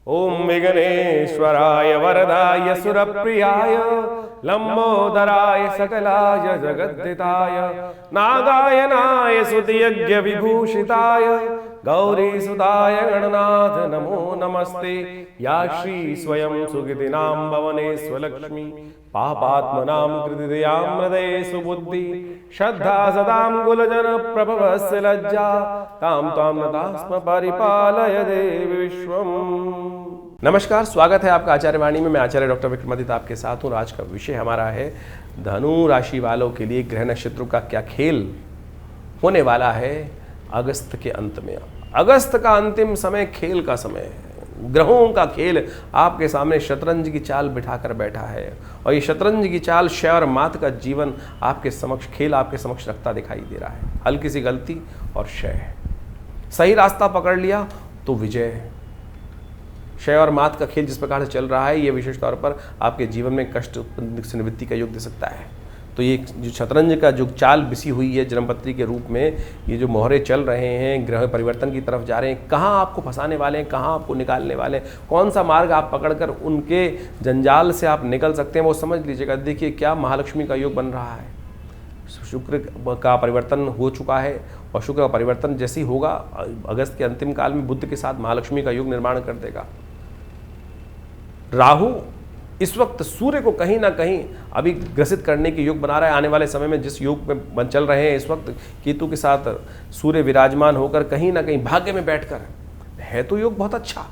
ओम विघ्नेश्वराय वरदाय सुरप्रियाय लंबोदराय सकलाय जगद्दिताय नागायनाय स्तुतियज्ञ विभूषिताय गौरीसुताय गणनाथ नमो नमस्ते। या श्री स्वयं सुगतिनां भवने स्वलक्ष्मी पापात्मनां कृतिदयां हृदये सुबुद्धि श्रद्धा सदां कुलजन प्रभवस्य लज्जा तां त्वां नतास्म परिपालय देवी विश्वम्। नमस्कार, स्वागत है आपका आचार्य वाणी में। मैं आचार्य डॉक्टर विक्रमादित्य आपके साथ हूँ। आज का विषय हमारा है धनु राशि वालों के लिए ग्रह नक्षत्रों का क्या खेल होने वाला है अगस्त के अंत में। अगस्त का अंतिम समय खेल का समय है, ग्रहों का खेल आपके सामने शतरंज की चाल बिठाकर बैठा है और ये शतरंज की चाल शय और मात का जीवन आपके समक्ष खेल आपके समक्ष रखता दिखाई दे रहा है। हल्की सी गलती और क्षय, सही रास्ता पकड़ लिया तो विजय। क्षय और मात का खेल जिस प्रकार से चल रहा है ये विशेष तौर पर आपके जीवन में कष्ट से निवृत्ति का योग दे सकता है। तो ये जो शतरंज का जो चाल बिसी हुई है जन्मपत्री के रूप में, ये जो मोहरे चल रहे हैं, ग्रह परिवर्तन की तरफ जा रहे हैं, कहाँ आपको फंसाने वाले हैं, कहाँ आपको निकालने वाले हैं, कौन सा मार्ग आप पकड़कर उनके जंजाल से आप निकल सकते हैं वो समझ लीजिएगा। देखिए क्या महालक्ष्मी का योग बन रहा है, शुक्र का परिवर्तन हो चुका है और शुक्र का परिवर्तन जैसे ही होगा अगस्त के अंतिम काल में बुध के साथ महालक्ष्मी का योग निर्माण कर देगा। राहु इस वक्त सूर्य को कहीं ना कहीं अभी ग्रसित करने के योग बना रहा है। आने वाले समय में जिस योग में बन चल रहे हैं इस वक्त केतु के साथ सूर्य विराजमान होकर कहीं ना कहीं भाग्य में बैठकर है तो योग बहुत अच्छा।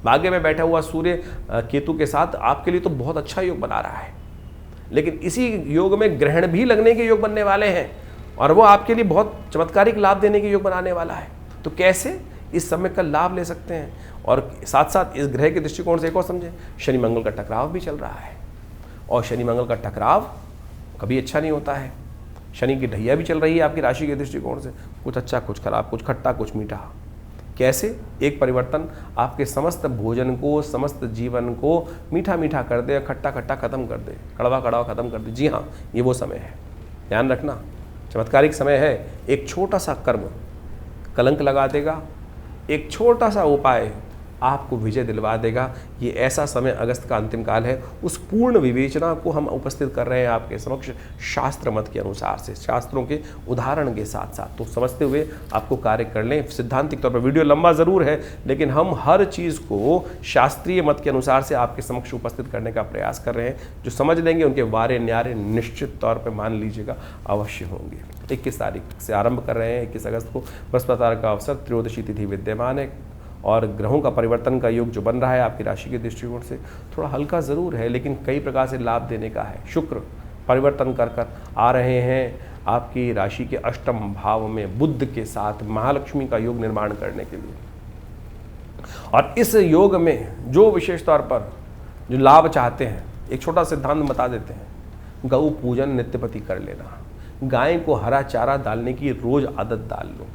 भाग्य में बैठा हुआ सूर्य केतु के साथ आपके लिए तो बहुत अच्छा योग बना रहा है, लेकिन इसी योग में ग्रहण भी लगने के योग बनने वाले हैं और वो आपके लिए बहुत चमत्कारिक लाभ देने के योग बनाने वाला है। तो कैसे इस समय का लाभ ले सकते हैं और साथ साथ इस ग्रह के दृष्टिकोण से एक और समझें, शनि मंगल का टकराव भी चल रहा है और शनि मंगल का टकराव कभी अच्छा नहीं होता है। शनि की ढैया भी चल रही है आपकी राशि के दृष्टिकोण से, कुछ अच्छा कुछ खराब, कुछ खट्टा कुछ मीठा। कैसे एक परिवर्तन आपके समस्त भोजन को, समस्त जीवन को मीठा मीठा कर दे, खट्टा खट्टा खत्म कर दे, कड़वा कड़वा खत्म कर दे। जी हाँ, ये वो समय है, ध्यान रखना, चमत्कारिक समय है। एक छोटा सा कर्म कलंक लगा देगा, एक छोटा सा उपाय आपको विजय दिलवा देगा। ये ऐसा समय अगस्त का अंतिम काल है। उस पूर्ण विवेचना को हम उपस्थित कर रहे हैं आपके समक्ष शास्त्र मत के अनुसार से, शास्त्रों के उदाहरण के साथ साथ। तो समझते हुए आपको कार्य कर लें। सिद्धांतिक तौर पर वीडियो लंबा ज़रूर है, लेकिन हम हर चीज़ को शास्त्रीय मत के अनुसार से आपके समक्ष उपस्थित करने का प्रयास कर रहे हैं। जो समझ लेंगे उनके वारे न्यारे निश्चित तौर पर मान लीजिएगा अवश्य होंगे। 21 तारीख से आरंभ कर रहे हैं। 21 अगस्त को बृहस्पतिवार का अवसर, त्रयोदशी तिथि विद्यमान है और ग्रहों का परिवर्तन का योग जो बन रहा है आपकी राशि के दृष्टिकोण से थोड़ा हल्का ज़रूर है, लेकिन कई प्रकार से लाभ देने का है। शुक्र परिवर्तन कर आ रहे हैं आपकी राशि के अष्टम भाव में बुध के साथ महालक्ष्मी का योग निर्माण करने के लिए। और इस योग में जो विशेष तौर पर जो लाभ चाहते हैं, एक छोटा सिद्धांत बता देते हैं। गौ पूजन नित्यपति कर लेना, गाय को हरा चारा डालने की रोज आदत डाल लो।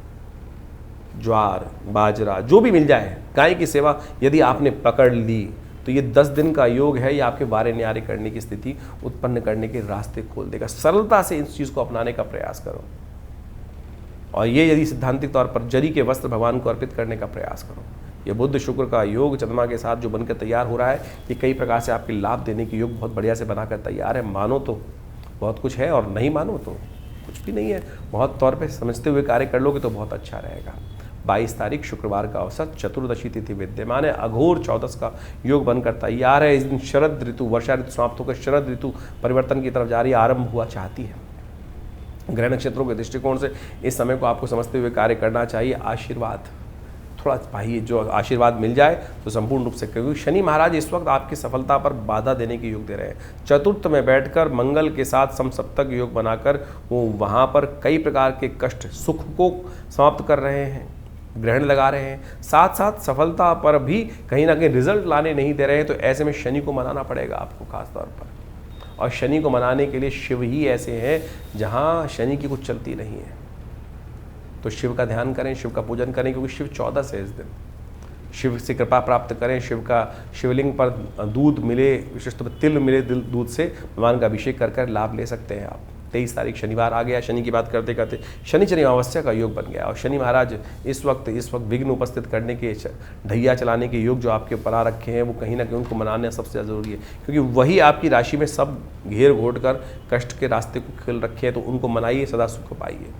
ज्वार बाजरा जो भी मिल जाए, गाय की सेवा यदि आपने पकड़ ली तो ये 10 दिन का योग है। ये आपके वारे न्यारे करने की स्थिति उत्पन्न करने के रास्ते खोल देगा। सरलता से इस चीज़ को अपनाने का प्रयास करो और ये यदि सिद्धांतिक तौर पर जरी के वस्त्र भगवान को अर्पित करने का प्रयास करो। ये बुध शुक्र का योग चंद्रमा के साथ जो बनकर तैयार हो रहा है, ये कई प्रकार से आपके लाभ देने के योग बहुत बढ़िया से बनाकर तैयार है। मानो तो बहुत कुछ है और नहीं मानो तो कुछ भी नहीं है। बहुत तौर पे समझते हुए कार्य कर लोगे तो बहुत अच्छा रहेगा। 22 तारीख शुक्रवार का अवसर, चतुर्दशी तिथि विद्यमान है। अघोर चौदस का योग बनकर तैयार है। इस दिन शरद ऋतु, वर्षा ऋतु समाप्त होकर शरद ऋतु परिवर्तन की तरफ जारी आरंभ हुआ चाहती है। ग्रह नक्षत्रों के दृष्टिकोण से इस समय को आपको समझते हुए कार्य करना चाहिए। आशीर्वाद थोड़ा चाहिए, जो आशीर्वाद मिल जाए तो संपूर्ण रूप से, क्योंकि शनि महाराज इस वक्त आपकी सफलता पर बाधा देने के योग दे रहे हैं। चतुर्थ में बैठकर मंगल के साथ समसप्तक योग बनाकर वो वहाँ पर कई प्रकार के कष्ट सुख को समाप्त कर रहे हैं, ग्रहण लगा रहे हैं। साथ साथ सफलता पर भी कहीं ना कहीं रिजल्ट लाने नहीं दे रहे हैं। तो ऐसे में शनि को मनाना पड़ेगा आपको खास तौर पर, और शनि को मनाने के लिए शिव ही ऐसे हैं जहाँ शनि की कुछ चलती नहीं है। तो शिव का ध्यान करें, शिव का पूजन करें, क्योंकि शिव 14 है इस दिन। शिव से कृपा प्राप्त करें, शिव का शिवलिंग पर दूध मिले, विशेषतः तिल मिले दूध से भगवान का अभिषेक कर लाभ ले सकते हैं आप। 23 तारीख शनिवार आ गया। शनि की बात करते करते शनिचरी अमावस्या का योग बन गया और शनि महाराज इस वक्त विघ्न उपस्थित करने के, ढैया चलाने के योग जो आपके ऊपर आ रखे हैं, वो कहीं ना कहीं उनको मनाना सबसे ज़्यादा ज़रूरी है, क्योंकि वही आपकी राशि में सब घेर घोट कर कष्ट के रास्ते को खेल रखे हैं। तो उनको मनाइए, सदा सुख पाइए।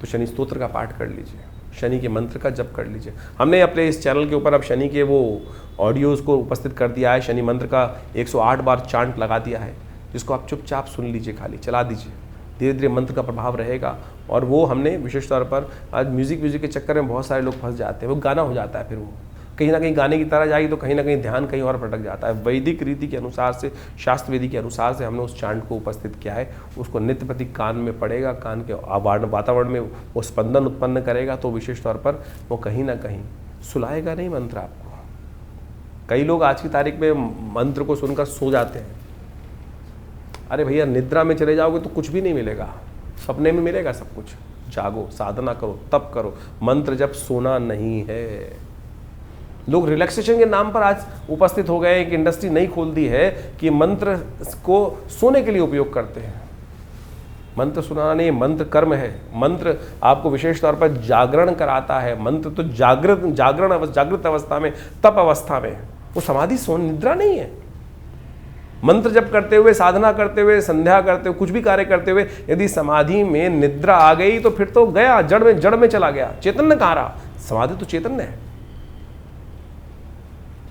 तो शनि स्तोत्र का पाठ कर लीजिए, शनि के मंत्र का जप कर लीजिए। हमने अपने इस चैनल के ऊपर अब शनि के वो ऑडियोज़ को उपस्थित कर दिया है। शनि मंत्र का 108 बार चांट लगा दिया है, जिसको आप चुपचाप सुन लीजिए, खाली चला दीजिए। धीरे धीरे मंत्र का प्रभाव रहेगा। और वो हमने विशेष तौर पर आज म्यूज़िक के चक्कर में बहुत सारे लोग फंस जाते हैं। वो गाना हो जाता है, फिर वो कहीं ना कहीं गाने की तरह जाएगी तो कहीं ना कहीं ध्यान कहीं और भटक जाता है। वैदिक रीति के अनुसार से, शास्त्र विधि के अनुसार से हमने उस चांट को उपस्थित किया है। उसको नित्य प्रति कान में पड़ेगा, कान के वातावरण में वो स्पंदन उत्पन्न करेगा। तो विशेष तौर पर वो कहीं ना कहीं सुलाएगा नहीं मंत्र आपको। कई लोग आज की तारीख में मंत्र को सुनकर सो जाते हैं। अरे भैया, निद्रा में चले जाओगे तो कुछ भी नहीं मिलेगा, सपने में मिलेगा सब कुछ। जागो, साधना करो, तप करो, मंत्र जब सोना नहीं है। लोग रिलैक्सेशन के नाम पर आज उपस्थित हो गए। एक इंडस्ट्री नई खोल दी है कि मंत्र को सोने के लिए उपयोग करते हैं। मंत्र सुनाना नहीं, मंत्र कर्म है। मंत्र आपको विशेष तौर पर जागरण कराता है। मंत्र तो जागृत अवस्था में, तप अवस्था में, वो समाधि निद्रा नहीं है। मंत्र जप करते हुए, साधना करते हुए, संध्या करते हुए, कुछ भी कार्य करते हुए यदि समाधि में निद्रा आ गई तो फिर तो गया, जड़ में चला गया, चैतन्य कहाँ रहा। समाधि तो चैतन्य है।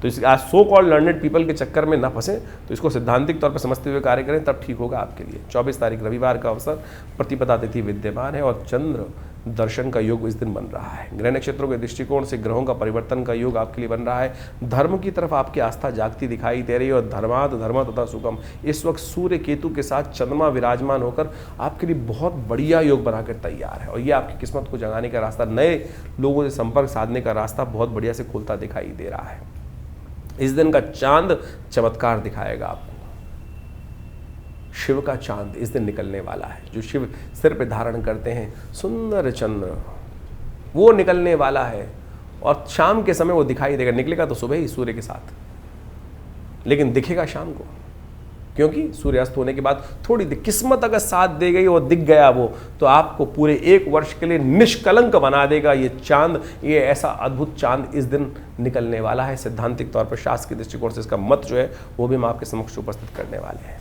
तो इस आज सो कॉल्ड लर्नेड पीपल के चक्कर में ना फंसे, तो इसको सिद्धांतिक तौर पर समझते हुए कार्य करें, तब ठीक होगा आपके लिए। 24 तारीख रविवार का अवसर, प्रतिपदा तिथि विद्यमान है और चंद्र दर्शन का योग इस दिन बन रहा है। ग्रह नक्षत्रों के दृष्टिकोण से ग्रहों का परिवर्तन का योग आपके लिए बन रहा है। धर्म की तरफ आपकी आस्था जागती दिखाई दे रही है और धर्म तथा सुगम इस वक्त सूर्य केतु के साथ चंद्रमा विराजमान होकर आपके लिए बहुत बढ़िया योग बनाकर तैयार है। और ये आपकी किस्मत को जगाने का रास्ता, नए लोगों से संपर्क साधने का रास्ता बहुत बढ़िया से खुलता दिखाई दे रहा है। इस दिन का चांद चमत्कार दिखाएगा आपको। शिव का चांद इस दिन निकलने वाला है। जो शिव सिर पे धारण करते हैं, सुंदर चंद्र, वो निकलने वाला है। और शाम के समय वो दिखाई देगा। निकलेगा तो सुबह ही सूर्य के साथ, लेकिन दिखेगा शाम को, क्योंकि सूर्यास्त होने के बाद थोड़ी किस्मत अगर साथ दे गई और दिख गया वो, तो आपको पूरे 1 वर्ष के लिए निष्कलंक बना देगा ये चांद। ये ऐसा अद्भुत चांद इस दिन निकलने वाला है। सैद्धांतिक तौर पर शास्त्र के दृष्टिकोण से इसका मत जो है वो भी हम आपके समक्ष उपस्थित करने वाले हैं।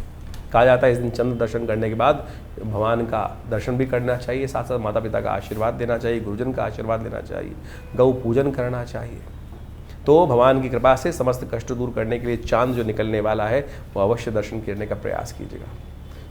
कहा जाता है इस दिन चंद्र दर्शन करने के बाद भगवान का दर्शन भी करना चाहिए, साथ साथ माता पिता का आशीर्वाद देना चाहिए, गुरुजन का आशीर्वाद लेना चाहिए, गौ पूजन करना चाहिए। तो भगवान की कृपा से समस्त कष्ट दूर करने के लिए चांद जो निकलने वाला है वो अवश्य दर्शन करने का प्रयास कीजिएगा।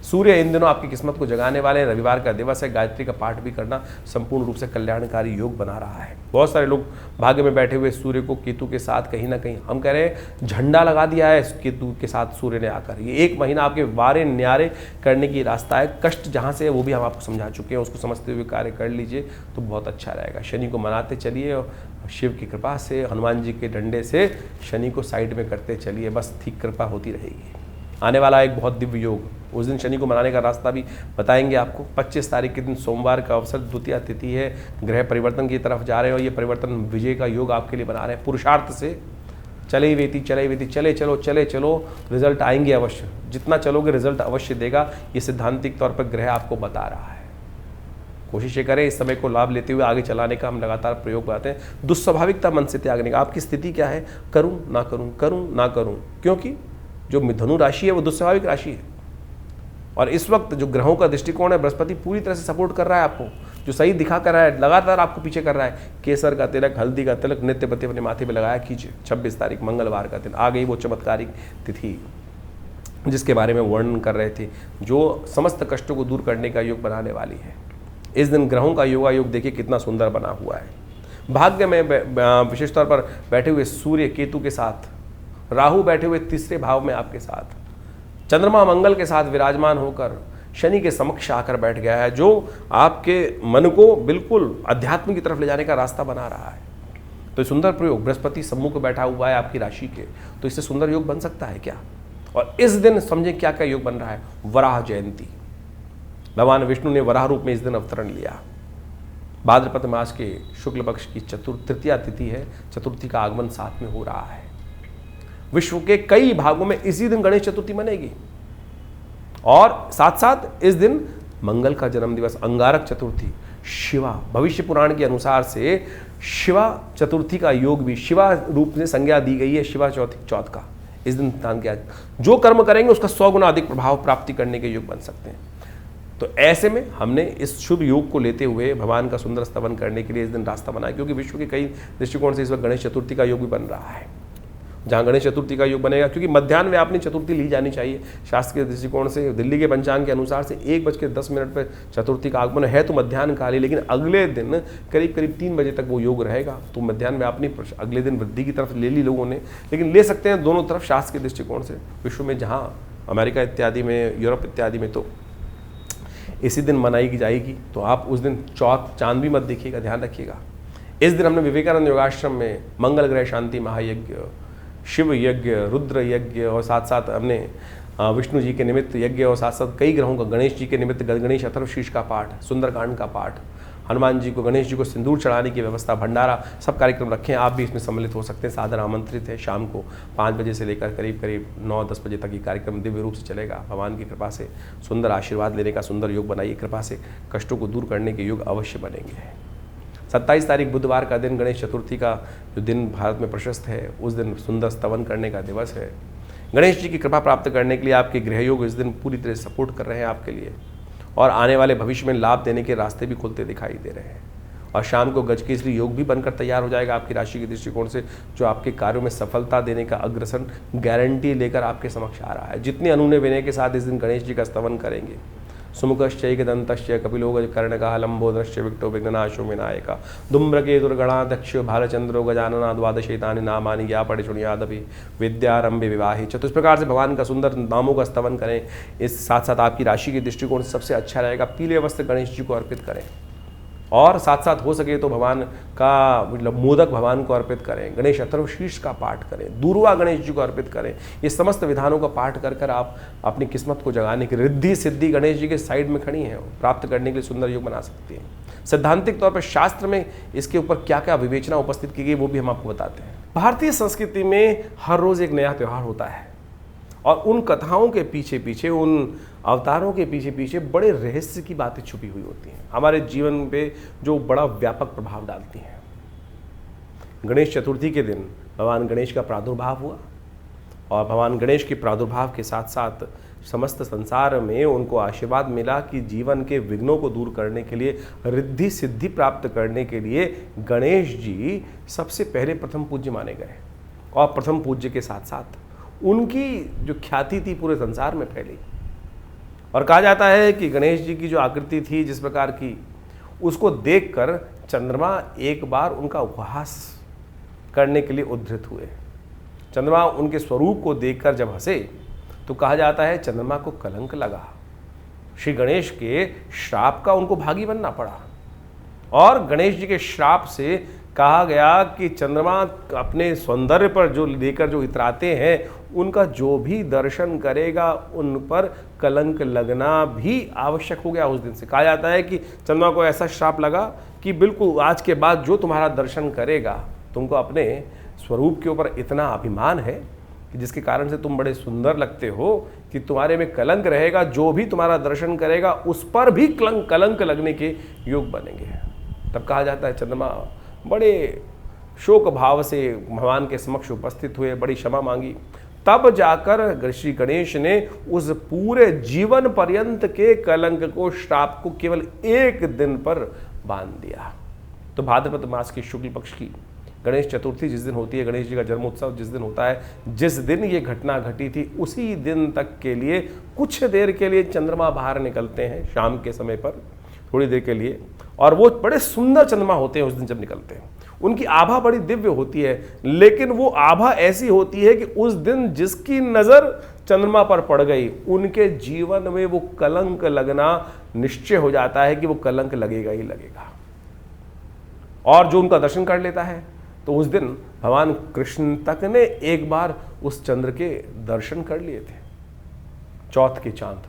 सूर्य इन दिनों आपकी किस्मत को जगाने वाले हैं। रविवार का दिवस है, गायत्री का पाठ भी करना संपूर्ण रूप से कल्याणकारी योग बना रहा है। बहुत सारे लोग भाग्य में बैठे हुए सूर्य को केतु के साथ कहीं ना कहीं, हम कह रहे हैं झंडा लगा दिया है केतु के साथ सूर्य ने आकर। ये 1 महीना आपके वारे न्यारे करने की रास्ता है। कष्ट जहाँ से है वो भी हम आपको समझा चुके हैं, उसको समझते हुए कार्य कर लीजिए तो बहुत अच्छा रहेगा। शनि को मनाते चलिए और शिव की कृपा से, हनुमान जी के डंडे से शनि को साइड में करते चलिए, बस ठीक कृपा होती रहेगी। आने वाला एक बहुत दिव्य योग, उस दिन शनि को मनाने का रास्ता भी बताएंगे आपको। 25 तारीख के दिन सोमवार का अवसर, द्वितीया तिथि है, ग्रह परिवर्तन की तरफ जा रहे हैं और ये परिवर्तन विजय का योग आपके लिए बना रहे हैं। पुरुषार्थ से चले वेती चले चलो, रिजल्ट आएंगे अवश्य। जितना चलोगे रिजल्ट अवश्य देगा, ये सिद्धांतिक तौर पर ग्रह आपको बता रहा है। कोशिश ये करें इस समय को लाभ लेते हुए आगे चलाने का। हम लगातार प्रयोग करते हैं। दुस्वाभाविकता मन से त्यागने का। आपकी स्थिति क्या है, करूं ना करूं, क्योंकि जो धनु राशि है वो दुस्वाभाविक राशि है। और इस वक्त जो ग्रहों का दृष्टिकोण है, बृहस्पति पूरी तरह से सपोर्ट कर रहा है आपको, जो सही दिखा कर रहा है, लगातार आपको पीछे कर रहा है। केसर का तिलक, हल्दी का तिलक नित्य प्रति अपने माथे पे लगाया कीजिए। 26 तारीख मंगलवार का दिन आ गई, वो चमत्कारिक तिथि जिसके बारे में वर्णन कर रहे थे, जो समस्त कष्टों को दूर करने का योग बनाने वाली है। इस दिन ग्रहों का योगा योग देखिए कितना सुंदर बना हुआ है। भाग्य में विशेष तौर पर बैठे हुए सूर्य केतु के साथ, राहु बैठे हुए तीसरे भाव में आपके साथ, चंद्रमा मंगल के साथ विराजमान होकर शनि के समक्ष आकर बैठ गया है, जो आपके मन को बिल्कुल अध्यात्म की तरफ ले जाने का रास्ता बना रहा है। तो सुंदर प्रयोग, बृहस्पति सम्मुख बैठा हुआ है आपकी राशि के, तो इससे सुंदर योग बन सकता है क्या। और इस दिन समझे क्या क्या योग बन रहा है। वराह जयंती, भगवान विष्णु ने वराह रूप में इस दिन अवतरण लिया। भाद्रपद मास के शुक्ल पक्ष की तृतीया तिथि है, चतुर्थी का आगमन साथ में हो रहा है। विश्व के कई भागों में इसी दिन गणेश चतुर्थी मनेगी। और साथ साथ इस दिन मंगल का जन्म दिवस, अंगारक चतुर्थी, शिवा, भविष्य पुराण के अनुसार से शिवा चतुर्थी का योग भी शिवा रूप में संज्ञा दी गई है शिवा चौथ का। इस दिन दान किया, जो कर्म करेंगे उसका 100 गुना अधिक प्रभाव प्राप्ति करने के योग बन सकते हैं। तो ऐसे में हमने इस शुभ योग को लेते हुए भगवान का सुंदर स्तवन करने के लिए इस दिन रास्ता बनाया, क्योंकि विश्व के कई दृष्टिकोण से इस वक्त गणेश चतुर्थी का योग भी बन रहा है। जहाँ गणेश चतुर्थी का योग बनेगा, क्योंकि मध्याह्न में अपनी चतुर्थी ली जानी चाहिए शास्त्र के दृष्टिकोण से। दिल्ली के पंचांग के अनुसार से 1:10 पर चतुर्थी का आगमन है, तो मध्याह्न काल ही, लेकिन अगले दिन करीब 3 बजे तक वो योग रहेगा। तो मध्याह्न में अपनी अगले दिन वृद्धि की तरफ ले ली लोगों ने, लेकिन ले सकते हैं दोनों तरफ शास्त्र के दृष्टिकोण से। विश्व में जहाँ अमेरिका इत्यादि में, यूरोप इत्यादि में तो इसी दिन मनाई जाएगी। तो आप उस दिन चांद भी मत देखिएगा, ध्यान रखिएगा। इस दिन हमने विवेकानंद योगाश्रम में मंगल ग्रह शांति महायज्ञ, शिव यज्ञ, रुद्र यज्ञ और साथ साथ हमने विष्णु जी के निमित्त यज्ञ और साथ साथ कई ग्रहों का, गणेश जी के निमित्त गणेश अथर्वशीर्ष का पाठ, सुंदरकांड का पाठ, हनुमान जी को, गणेश जी को सिंदूर चढ़ाने की व्यवस्था, भंडारा, सब कार्यक्रम रखे हैं। आप भी इसमें सम्मिलित हो सकते हैं, सादर आमंत्रित है। शाम को 5 बजे से लेकर करीब 9-10 बजे तक ये कार्यक्रम दिव्य रूप से चलेगा। भगवान की कृपा से सुंदर आशीर्वाद लेने का सुंदर योग बनाइए, कृपा से कष्टों को दूर करने के योग अवश्य बनेंगे। 27 तारीख बुधवार का दिन, गणेश चतुर्थी का जो दिन भारत में प्रशस्त है, उस दिन सुंदर स्तवन करने का दिवस है। गणेश जी की कृपा प्राप्त करने के लिए आपके गृह योग इस दिन पूरी तरह सपोर्ट कर रहे हैं आपके लिए, और आने वाले भविष्य में लाभ देने के रास्ते भी खुलते दिखाई दे रहे हैं। और शाम को गजकेसरी योग भी बनकर तैयार हो जाएगा आपकी राशि के दृष्टिकोण से, जो आपके कार्यों में सफलता देने का अग्रसर गारंटी लेकर आपके समक्ष आ रहा है। जितने अनूने विनय के साथ इस दिन गणेश जी का स्तवन करेंगे, सुमुखश्चैकदन्तश्च कपिलो गजकर्णकः लंबोदरश्च विकटो विघ्ननाशो विनायकः धूम्रकेतुर्गणाध्यक्ष भालचंद्रो गजानना द्वादशैतानि नामानि या पठे शृणुयादपि विद्यारंभे विवाहे। तो इस प्रकार से भगवान का सुंदर नामों का स्तवन करें। इस साथ साथ आपकी राशि के दृष्टिकोण से सबसे अच्छा रहेगा पीले वस्त्र गणेश जी को अर्पित करें, और साथ साथ हो सके तो भगवान का मतलब मोदक भगवान को अर्पित करें, गणेश अथर्वशीर्ष का पाठ करें, दूर्वा गणेश जी को अर्पित करें। ये समस्त विधानों का पाठ कर कर आप अपनी किस्मत को जगाने की, रिद्धि सिद्धि गणेश जी के साइड में खड़ी हैं, प्राप्त करने के लिए सुंदर योग बना सकती हैं। सैद्धांतिक तौर पर शास्त्र में इसके ऊपर क्या क्या विवेचना उपस्थित की गई वो भी हम आपको बताते हैं। भारतीय संस्कृति में हर रोज एक नया त्यौहार होता है, और उन कथाओं के पीछे पीछे, उन अवतारों के पीछे पीछे बड़े रहस्य की बातें छुपी हुई होती हैं, हमारे जीवन पे जो बड़ा व्यापक प्रभाव डालती हैं। गणेश चतुर्थी के दिन भगवान गणेश का प्रादुर्भाव हुआ, और भगवान गणेश के प्रादुर्भाव के साथ साथ समस्त संसार में उनको आशीर्वाद मिला कि जीवन के विघ्नों को दूर करने के लिए, रिद्धि सिद्धि प्राप्त करने के लिए गणेश जी सबसे पहले प्रथम पूज्य माने गए, और प्रथम पूज्य के साथ साथ उनकी जो ख्याति थी पूरे संसार में फैली। और कहा जाता है कि गणेश जी की जो आकृति थी जिस प्रकार की, उसको देखकर चंद्रमा एक बार उनका उपहास करने के लिए उद्धृत हुए। चंद्रमा उनके स्वरूप को देखकर जब हंसे तो कहा जाता है चंद्रमा को कलंक लगा, श्री गणेश के श्राप का उनको भागी बनना पड़ा। और गणेश जी के श्राप से कहा गया कि चंद्रमा अपने सौंदर्य पर जो लेकर जो इतराते हैं, उनका जो भी दर्शन करेगा उन पर कलंक लगना भी आवश्यक हो गया। उस दिन से कहा जाता है कि चंद्रमा को ऐसा श्राप लगा कि बिल्कुल आज के बाद जो तुम्हारा दर्शन करेगा, तुमको अपने स्वरूप के ऊपर इतना अभिमान है कि जिसके कारण से तुम बड़े सुंदर लगते हो कि तुम्हारे में कलंक रहेगा, जो भी तुम्हारा दर्शन करेगा उस पर भी कलंक लगने के योग बनेंगे। तब कहा जाता है चंद्रमा बड़े शोक भाव से भगवान के समक्ष उपस्थित हुए, बड़ी क्षमा मांगी। तब जाकर श्री गणेश ने उस पूरे जीवन पर्यंत के कलंक को, श्राप को केवल एक दिन पर बांध दिया। तो भाद्रपद मास की शुक्ल पक्ष की गणेश चतुर्थी जिस दिन होती है, गणेश जी का जन्मोत्सव जिस दिन होता है, जिस दिन ये घटना घटी थी, उसी दिन तक के लिए कुछ देर के लिए चंद्रमा बाहर निकलते हैं शाम के समय पर, थोड़ी देर के लिए, और वो बड़े सुंदर चंद्रमा होते हैं उस दिन जब निकलते हैं। उनकी आभा बड़ी दिव्य होती है, लेकिन वो आभा ऐसी होती है कि उस दिन जिसकी नजर चंद्रमा पर पड़ गई, उनके जीवन में वो कलंक लगना निश्चय हो जाता है कि वो कलंक लगेगा ही लगेगा। और जो उनका दर्शन कर लेता है, तो उस दिन भगवान कृष्ण तक ने एक बार उस चंद्र के दर्शन कर लिए थे, चौथ के चांद।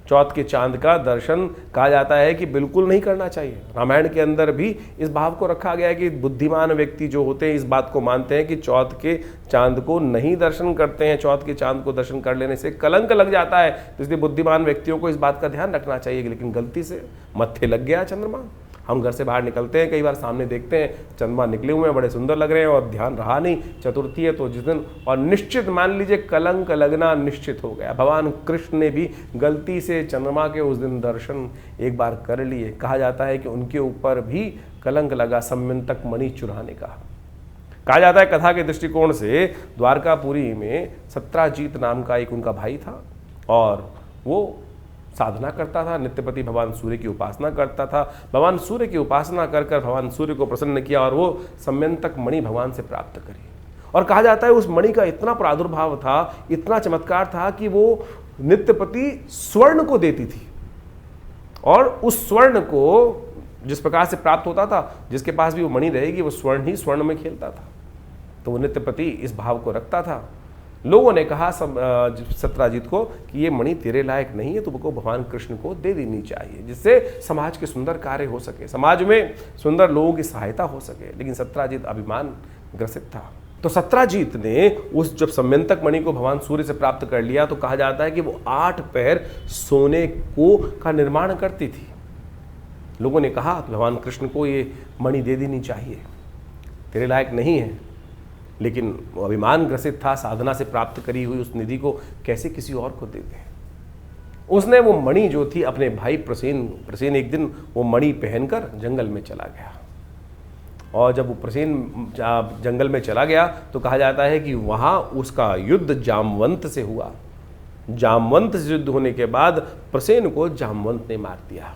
चौथ के चांद का दर्शन कहा जाता है कि बिल्कुल नहीं करना चाहिए। रामायण के अंदर भी इस भाव को रखा गया है कि बुद्धिमान व्यक्ति जो होते हैं इस बात को मानते हैं कि चौथ के चांद को नहीं दर्शन करते हैं, चौथ के चांद को दर्शन कर लेने से कलंक लग जाता है। तो इसलिए बुद्धिमान व्यक्तियों को इस बात का ध्यान रखना चाहिए। लेकिन गलती से मत्थे लग गया चंद्रमा। हम घर से बाहर निकलते हैं, कई बार सामने देखते हैं चंद्रमा निकले हुए हैं, बड़े सुंदर लग रहे हैं और ध्यान रहा नहीं, चतुर्थी है तो जिस दिन, और निश्चित मान लीजिए कलंक लगना निश्चित हो गया। भगवान कृष्ण ने भी गलती से चंद्रमा के उस दिन दर्शन एक बार कर लिए। कहा जाता है कि उनके ऊपर भी कलंक लगा सम्यंतक मणि चुराने का। कहा जाता है कथा के दृष्टिकोण से द्वारकापुरी में सत्राजीत नाम का एक उनका भाई था और वो साधना करता था, नित्यपति भगवान सूर्य की उपासना करता था। भगवान सूर्य की उपासना कर कर भगवान सूर्य को प्रसन्न किया और वो सम्यंतक मणि भगवान से प्राप्त करी। और कहा जाता है उस मणि का इतना प्रादुर्भाव था, इतना चमत्कार था कि वो नित्यपति स्वर्ण को देती थी और उस स्वर्ण को जिस प्रकार से प्राप्त होता था, जिसके पास भी वो मणि रहेगी वो स्वर्ण ही स्वर्ण में खेलता था। तो वो नित्यपति इस भाव को रखता था। लोगों ने कहा सत्राजीत को कि ये मणि तेरे लायक नहीं है, तुमको भगवान कृष्ण को दे देनी चाहिए, जिससे समाज के सुंदर कार्य हो सके, समाज में सुंदर लोगों की सहायता हो सके। लेकिन सत्राजीत अभिमान ग्रसित था। तो सत्राजीत ने उस जब सम्यंतक मणि को भगवान सूर्य से प्राप्त कर लिया तो कहा जाता है कि वो 8 पैर सोने का निर्माण करती थी। लोगों ने कहा भगवान कृष्ण को ये मणि दे देनी चाहिए, तेरे लायक नहीं है। लेकिन वो अभिमान ग्रसित था, साधना से प्राप्त करी हुई उस निधि को कैसे किसी और को दे दे। उसने वो मणि जो थी अपने भाई प्रसेन एक दिन वो मणि पहनकर जंगल में चला गया। और जब वो प्रसेन जंगल में चला गया तो कहा जाता है कि वहाँ उसका युद्ध जामवंत से हुआ। जामवंत से युद्ध होने के बाद प्रसेन को जामवंत ने मार दिया।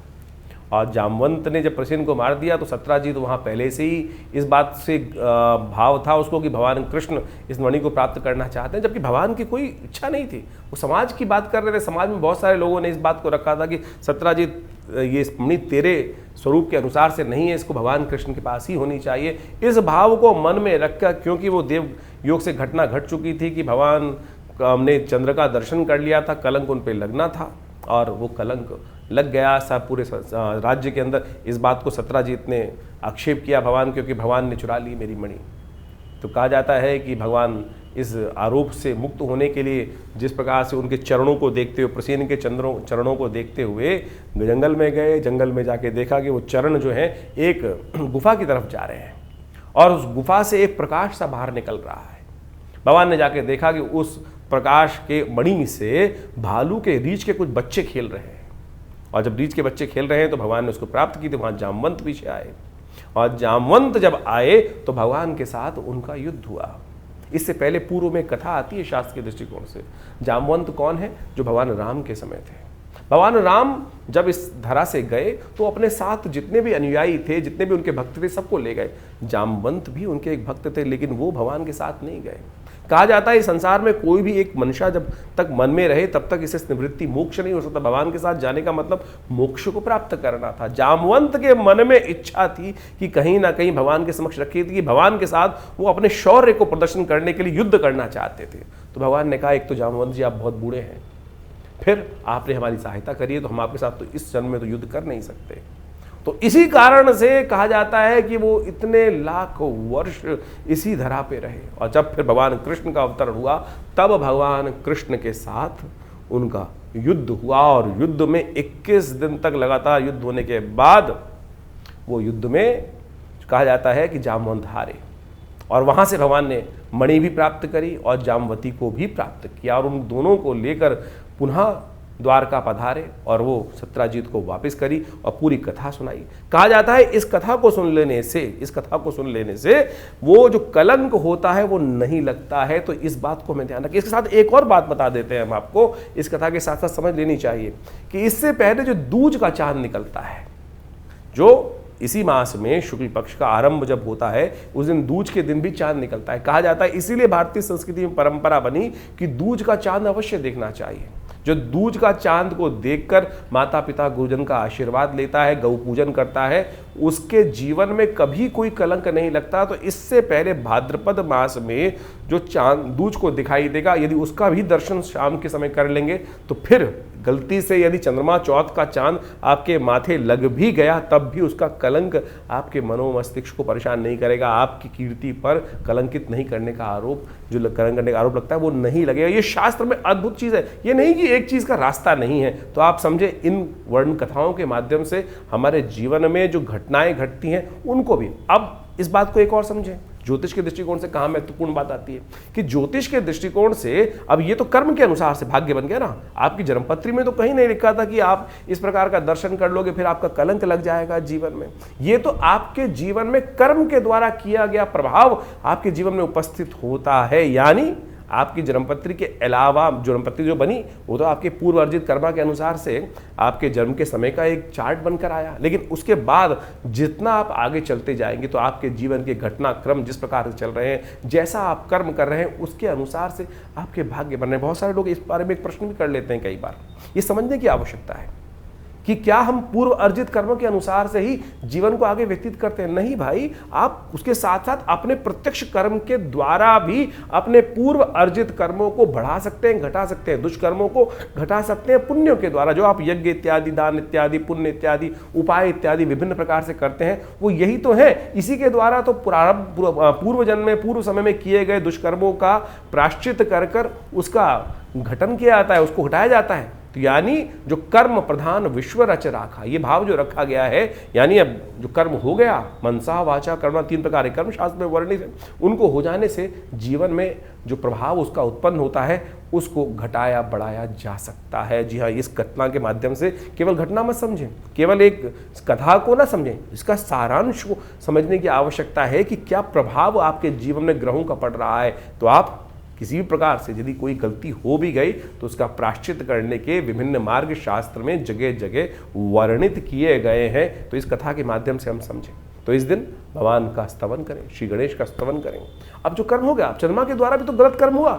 और जामवंत ने जब प्रसेन को मार दिया तो सत्राजीत वहाँ पहले से ही इस बात से भाव था उसको कि भगवान कृष्ण इस मणि को प्राप्त करना चाहते हैं, जबकि भगवान की कोई इच्छा नहीं थी। वो समाज की बात कर रहे थे। समाज में बहुत सारे लोगों ने इस बात को रखा था कि सत्राजीत ये मणि तेरे स्वरूप के अनुसार से नहीं है, इसको भगवान कृष्ण के पास ही होनी चाहिए। इस भाव को मन में रखकर, क्योंकि वो देव योग से घटना घट चुकी थी कि भगवान ने चंद्र का दर्शन कर लिया था, कलंक उन पर लगना था और वो कलंक लग गया। सब पूरे राज्य के अंदर इस बात को सत्राजीत ने आक्षेप किया भगवान, क्योंकि भगवान ने चुरा ली मेरी मणि। तो कहा जाता है कि भगवान इस आरोप से मुक्त होने के लिए जिस प्रकार से उनके चरणों को देखते हुए, प्रसेन के चरणों को देखते हुए जंगल में गए। जंगल में जाके देखा कि वो चरण जो है एक गुफा की तरफ जा रहे हैं और उस गुफा से एक प्रकाश सा बाहर निकल रहा है। भगवान ने जाके देखा कि उस प्रकाश के मणि से भालू के रीछ के कुछ बच्चे खेल रहे हैं। और जब रीछ के बच्चे खेल रहे हैं तो भगवान ने उसको प्राप्त की। तो वहाँ जामवंत पीछे आए और जामवंत जब आए तो भगवान के साथ उनका युद्ध हुआ। इससे पहले पूर्व में कथा आती है शास्त्र के दृष्टिकोण से। जामवंत कौन है? जो भगवान राम के समय थे। भगवान राम जब इस धरा से गए तो अपने साथ जितने भी अनुयायी थे, जितने भी उनके भक्त थे, सबको ले गए। जामवंत भी उनके एक भक्त थे, लेकिन वो भगवान के साथ नहीं गए। कहा जाता है इस संसार में कोई भी एक मनुष्य जब तक मन में रहे तब तक इसे निवृत्ति मोक्ष नहीं हो सकता। भगवान के साथ जाने का मतलब मोक्ष को प्राप्त करना था। जामवंत के मन में इच्छा थी कि कहीं ना कहीं भगवान के समक्ष रखी थी कि भगवान के साथ वो अपने शौर्य को प्रदर्शन करने के लिए युद्ध करना चाहते थे। तो भगवान ने कहा एक तो जामवंत जी आप बहुत बूढ़े हैं, फिर आपने हमारी सहायता करी है, तो हम आपके साथ तो इस जन्म में तो युद्ध कर नहीं सकते। तो इसी कारण से कहा जाता है कि वो इतने लाख वर्ष इसी धरा पे रहे। और जब फिर भगवान कृष्ण का अवतरण हुआ तब भगवान कृष्ण के साथ उनका युद्ध हुआ। और युद्ध में 21 दिन तक लगातार युद्ध होने के बाद वो युद्ध में कहा जाता है कि जामवंत हारे। और वहाँ से भगवान ने मणि भी प्राप्त करी और जामवती को भी प्राप्त किया और उन दोनों को लेकर पुनः द्वारका पधारे और वो सत्राजीत को वापस करी और पूरी कथा सुनाई। कहा जाता है इस कथा को सुन लेने से वो जो कलंक होता है वो नहीं लगता है। तो इस बात को मैं ध्यान रखिए। इसके साथ एक और बात बता देते हैं हम आपको, इस कथा के साथ साथ समझ लेनी चाहिए कि इससे पहले जो दूज का चांद निकलता है, जो इसी मास में शुक्ल पक्ष का आरंभ जब होता है उस दिन दूज के दिन भी चांद निकलता है। कहा जाता है इसीलिए भारतीय संस्कृति में परंपरा बनी कि दूज का चांद अवश्य देखना चाहिए। जो दूज का चांद को देखकर माता पिता गुरुजन का आशीर्वाद लेता है, गौ पूजन करता है, उसके जीवन में कभी कोई कलंक नहीं लगता। तो इससे पहले भाद्रपद मास में जो चांद दूज को दिखाई देगा, यदि उसका भी दर्शन शाम के समय कर लेंगे तो फिर गलती से यदि चंद्रमा चौथ का चांद आपके माथे लग भी गया तब भी उसका कलंक आपके मनोमस्तिष्क को परेशान नहीं करेगा, आपकी कीर्ति पर कलंकित नहीं करने का आरोप, जो कलंक करने का आरोप लगता है वो नहीं लगेगा। ये शास्त्र में अद्भुत चीज़ है, ये नहीं कि एक चीज़ का रास्ता नहीं है। तो आप समझे, इन वर्ण कथाओं के माध्यम से हमारे जीवन में जो घटनाएं घटती हैं उनको भी। अब इस बात को एक और समझें, ज्योतिष के दृष्टिकोण से कहाँ महत्वपूर्ण बात आती है कि ज्योतिष के दृष्टिकोण से अब ये तो कर्म के अनुसार से भाग्य बन गया ना। आपकी जन्मपत्री में तो कहीं नहीं लिखा था कि आप इस प्रकार का दर्शन कर लोगे फिर आपका कलंक लग जाएगा जीवन में। ये तो आपके जीवन में कर्म के द्वारा किया गया प्रभाव आपके जीवन में उपस्थित होता है। यानी आपकी जन्मपत्री के अलावा जन्मपत्री जो बनी वो तो आपके पूर्व अर्जित कर्मा के अनुसार से आपके जन्म के समय का एक चार्ट बनकर आया, लेकिन उसके बाद जितना आप आगे चलते जाएंगे तो आपके जीवन के घटनाक्रम जिस प्रकार से चल रहे हैं, जैसा आप कर्म कर रहे हैं उसके अनुसार से आपके भाग्य बन रहे हैं। बहुत सारे लोग इस बारे में एक प्रश्न भी कर लेते हैं कई बार, ये समझने की आवश्यकता है कि क्या हम पूर्व अर्जित कर्मों के अनुसार से ही जीवन को आगे व्यतीत करते हैं। नहीं भाई, आप उसके साथ साथ अपने प्रत्यक्ष कर्म के द्वारा भी अपने पूर्व अर्जित कर्मों को बढ़ा सकते हैं, घटा सकते हैं, दुष्कर्मों को घटा सकते हैं पुण्यों के द्वारा। जो आप यज्ञ इत्यादि, दान इत्यादि, पुण्य इत्यादि, उपाय इत्यादि विभिन्न प्रकार से करते हैं वो यही तो है। इसी के द्वारा तो पूर्व जन्म में, पूर्व समय में किए गए दुष्कर्मों का प्रायश्चित कर उसका घटन किया जाता है, उसको घटाया जाता है। तो यानी जो कर्म प्रधान विश्व रच राखा, ये भाव जो रखा गया है, यानी अब जो कर्म हो गया, मनसा वाचा कर्म, 3 प्रकार के कर्म शास्त्र में वर्णित है, उनको हो जाने से जीवन में जो प्रभाव उसका उत्पन्न होता है उसको घटाया बढ़ाया जा सकता है। जी हाँ, इस घटना के माध्यम से केवल घटना मत समझें, केवल एक कथा को ना समझें, इसका सारांश को समझने की आवश्यकता है कि क्या प्रभाव आपके जीवन में ग्रहों का पड़ रहा है। तो आप किसी भी प्रकार से यदि कोई गलती हो भी गई तो उसका प्रायश्चित करने के विभिन्न मार्ग शास्त्र में जगह जगह वर्णित किए गए हैं। तो इस कथा के माध्यम से हम समझें। तो इस दिन भगवान का स्तवन करें, श्री गणेश का स्तवन करें। अब जो कर्म हो गया, चंद्रमा के द्वारा भी तो गलत कर्म हुआ,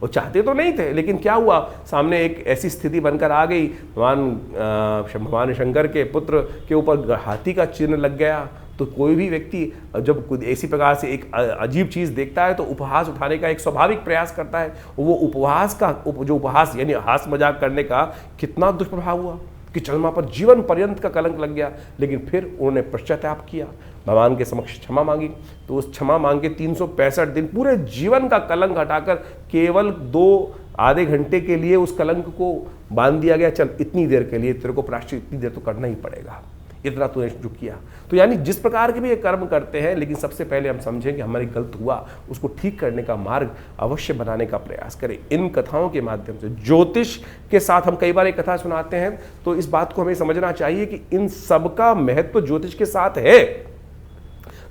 वो चाहते तो नहीं थे, लेकिन क्या हुआ, सामने एक ऐसी स्थिति बनकर आ गई, भगवान शंकर के पुत्र के ऊपर हाथी का चिन्ह लग गया। तो कोई भी व्यक्ति जब कुछ ऐसी प्रकार से एक अजीब चीज़ देखता है तो उपहास उठाने का एक स्वाभाविक प्रयास करता है। वो उपहास का जो उपहास यानी हास मजाक करने का कितना दुष्प्रभाव हुआ कि चंद्रमा पर जीवन पर्यंत का कलंक लग गया। लेकिन फिर उन्होंने पश्चाताप किया, भगवान के समक्ष क्षमा मांगी, तो उस क्षमा मांग के 365 दिन पूरे जीवन का कलंक हटाकर केवल 2 आधे घंटे के लिए उस कलंक को बांध दिया गया। चल इतनी देर के लिए तेरे को प्रायश्चित इतनी देर तो करना ही पड़ेगा, इतना तूने जो किया। तो यानी जिस प्रकार के भी ये कर्म करते हैं, लेकिन सबसे पहले हम समझें कि हमारी गलत हुआ, उसको ठीक करने का मार्ग अवश्य बनाने का प्रयास करें। इन कथाओं के माध्यम से ज्योतिष के साथ हम कई बार एक कथा सुनाते हैं, तो इस बात को हमें समझना चाहिए कि इन सब का महत्व ज्योतिष के साथ है।